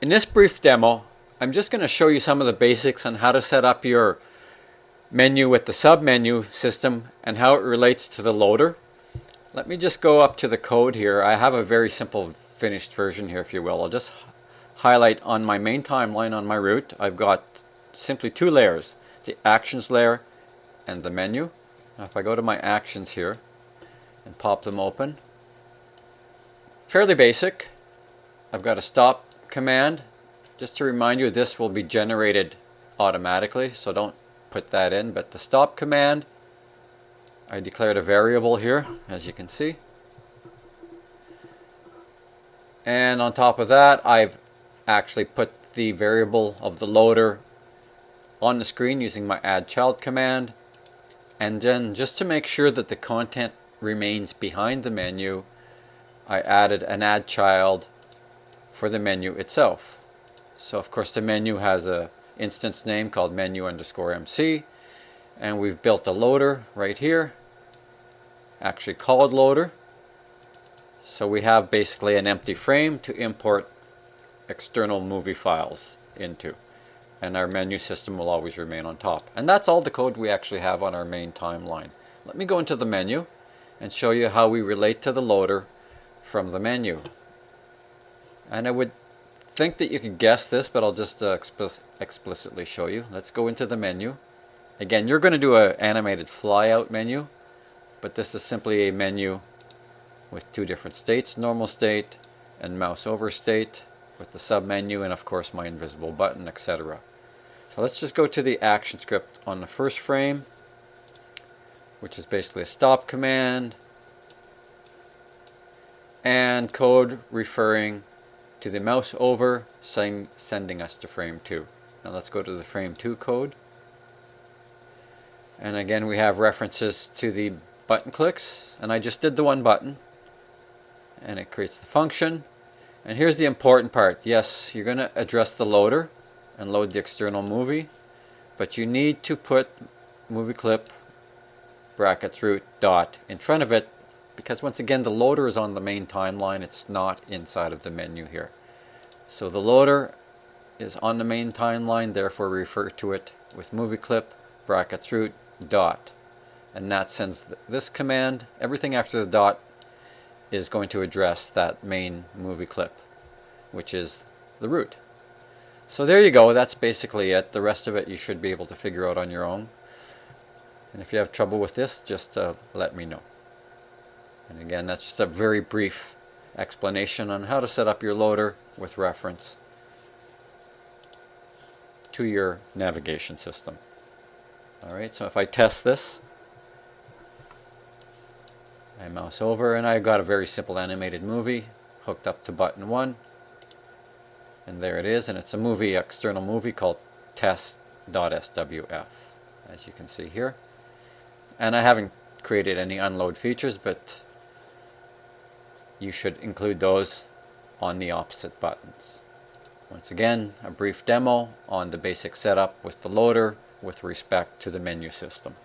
In this brief demo, I'm just going to show you some of the basics on how to set up your menu with the sub-menu system and how it relates to the loader. Let me just go up to the code here. I have a very simple finished version here, if you will. I'll just highlight on my main timeline on my root. I've got simply two layers, the actions layer and the menu. Now if I go to my actions here and pop them open, fairly basic. I've got a stop command. Just to remind you, this will be generated automatically, so don't put that in. But the stop command, I declared a variable here, as you can see. And on top of that, I've actually put the variable of the loader on the screen using my add child command. And then just to make sure that the content remains behind the menu, I added an add child for the menu itself. So of course the menu has a instance name called menu_MC, and we've built a loader right here, actually called loader. So we have basically an empty frame to import external movie files into, and our menu system will always remain on top. And that's all the code we actually have on our main timeline. Let me go into the menu and show you how we relate to the loader from the menu. And I would think that you could guess this, but I'll just explicitly show you. Let's go into the menu. Again, you're going to do an animated flyout menu, but this is simply a menu with two different states, normal state and mouse over state, with the sub-menu and of course my invisible button, etc. So let's just go to the action script on the first frame, which is basically a stop command and code referring to the mouse over, sending us to frame 2. Now let's go to the frame 2 code. And again we have references to the button clicks, and I just did the one button and it creates the function. And here's the important part. Yes, you're going to address the loader and load the external movie, but you need to put movie clip brackets root dot in front of it, because once again the loader is on the main timeline, it's not inside of the menu here. So the loader is on the main timeline, therefore refer to it with movie clip brackets root dot, and that sends this command. Everything after the dot is going to address that main movie clip, which is the root. So there you go, that's basically it. The rest of it you should be able to figure out on your own. And if you have trouble with this, just let me know. And again, that's just a very brief explanation on how to set up your loader with reference to your navigation system. Alright, so if I test this, I mouse over and I've got a very simple animated movie hooked up to button 1. And there it is, and it's a movie, external movie called test.swf, as you can see here. And I haven't created any unload features, but you should include those on the opposite buttons. Once again, a brief demo on the basic setup with the loader with respect to the menu system.